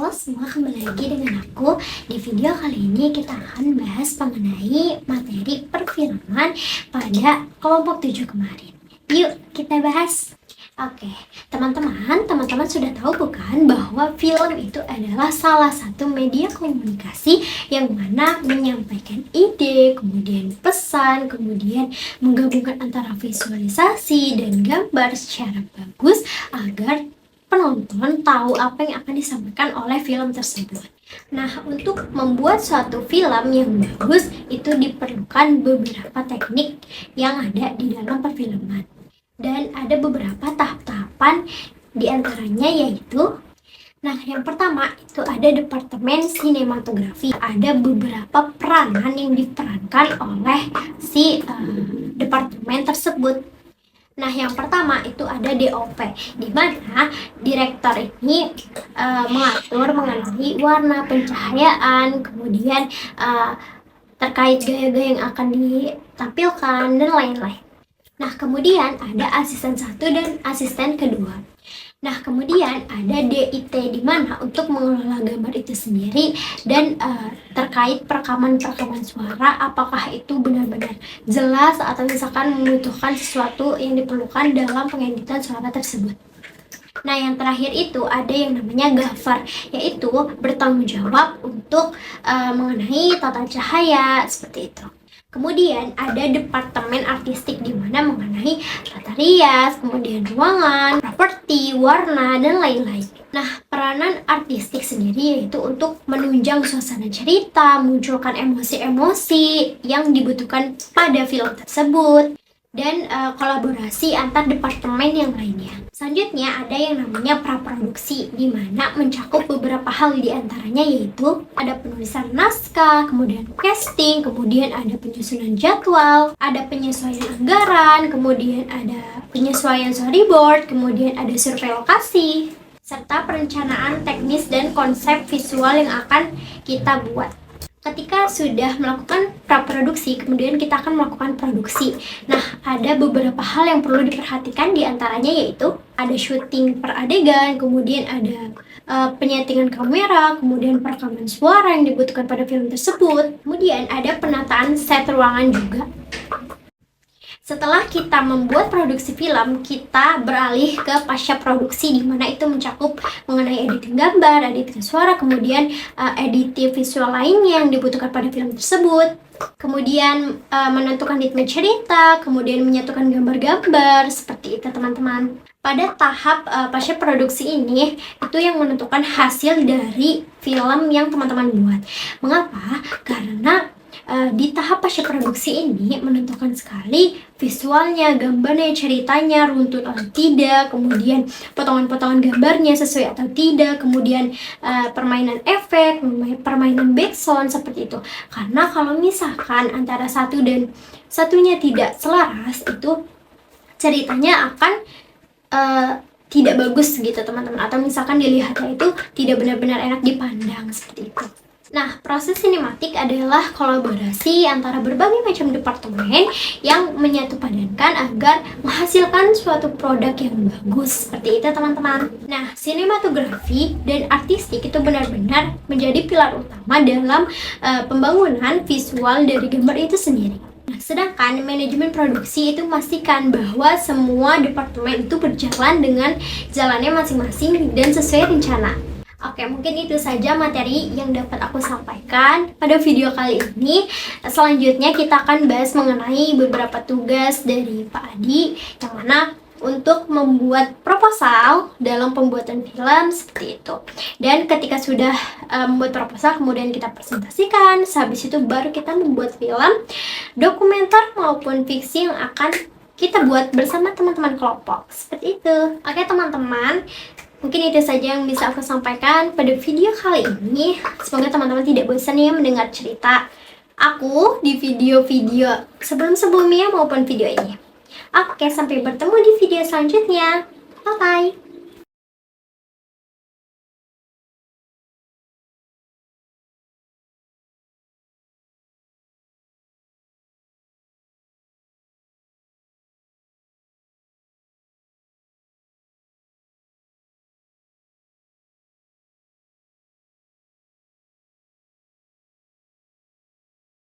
Halo semua, kembali lagi dengan aku. Di video kali ini kita akan bahas mengenai materi perfilman pada kelompok 7 kemarin. Yuk kita bahas. Oke, teman-teman sudah tahu bukan bahwa film itu adalah salah satu media komunikasi yang mana menyampaikan ide, kemudian pesan, kemudian menggabungkan antara visualisasi dan gambar secara bagus agar penonton tahu apa yang akan disampaikan oleh film tersebut. Nah, untuk membuat suatu film yang bagus itu diperlukan beberapa teknik yang ada di dalam perfilman. Dan ada beberapa tahap-tahapan diantaranya yaitu yang pertama itu ada departemen sinematografi. Ada beberapa peranan yang diperankan oleh si departemen tersebut. Nah, yang pertama itu ada DOP, di mana direktor ini mengatur mengenai warna, pencahayaan, kemudian terkait gaya-gaya yang akan ditampilkan, dan lain-lain. Nah, kemudian ada asisten 1 dan asisten kedua. Nah, kemudian ada DIT, di mana untuk mengelola gambar itu sendiri dan terkait perekaman suara, apakah itu benar-benar jelas atau misalkan membutuhkan sesuatu yang diperlukan dalam pengeditan suara tersebut. Nah, yang terakhir itu ada yang namanya gaffer, yaitu bertanggung jawab untuk mengenai tata cahaya, seperti itu. Kemudian ada departemen artistik, di mana mengenai tata rias, kemudian ruangan, properti, warna, dan lain-lain. Nah, peranan artistik sendiri yaitu untuk menunjang suasana cerita, munculkan emosi-emosi yang dibutuhkan pada film tersebut, dan kolaborasi antar departemen yang lainnya. Selanjutnya ada yang namanya praproduksi, di mana mencakup beberapa hal, diantaranya yaitu ada penulisan naskah, kemudian casting, kemudian ada penyusunan jadwal, ada penyesuaian anggaran, kemudian ada penyesuaian storyboard, kemudian ada survei lokasi, serta perencanaan teknis dan konsep visual yang akan kita buat. Ketika sudah melakukan praproduksi, kemudian kita akan melakukan produksi. Nah, ada beberapa hal yang perlu diperhatikan, diantaranya yaitu ada syuting per adegan, kemudian ada penyetingan kamera, kemudian perekaman suara yang dibutuhkan pada film tersebut, kemudian ada penataan set ruangan juga. Setelah kita membuat produksi film, kita beralih ke pasca produksi, di mana itu mencakup mengenai editing gambar, editing suara, kemudian editing visual lainnya yang dibutuhkan pada film tersebut. Kemudian menentukan ritme cerita, kemudian menyatukan gambar-gambar, seperti itu teman-teman. Pada tahap pasca produksi ini, itu yang menentukan hasil dari film yang teman-teman buat. Mengapa? Karena di tahap pasca produksi ini menentukan sekali visualnya, gambarnya, ceritanya runtut atau tidak, kemudian potongan-potongan gambarnya sesuai atau tidak, kemudian permainan efek, permainan background, seperti itu. Karena kalau misalkan antara satu dan satunya tidak selaras, itu ceritanya akan tidak bagus gitu teman-teman, atau misalkan dilihatnya itu tidak benar-benar enak dipandang, seperti itu. Nah, proses sinematik adalah kolaborasi antara berbagai macam departemen yang menyatupadankan agar menghasilkan suatu produk yang bagus, seperti itu teman-teman. Nah, sinematografi dan artistik itu benar-benar menjadi pilar utama dalam pembangunan visual dari gambar itu sendiri. Nah, sedangkan manajemen produksi itu memastikan bahwa semua departemen itu berjalan dengan jalannya masing-masing dan sesuai rencana. Oke, mungkin itu saja materi yang dapat aku sampaikan pada video kali ini. Selanjutnya kita akan bahas mengenai beberapa tugas dari Pak Adi, yang mana untuk membuat proposal dalam pembuatan film, seperti itu. Dan ketika sudah membuat proposal, kemudian kita presentasikan. Sehabis itu baru kita membuat film dokumenter maupun fiksi yang akan kita buat bersama teman-teman kelompok, seperti itu. Oke teman-teman, mungkin itu saja yang bisa aku sampaikan pada video kali ini. Semoga teman-teman tidak bosan ya mendengar cerita aku di video-video sebelum-sebelumnya maupun video ini. Oke, sampai bertemu di video selanjutnya. Bye-bye.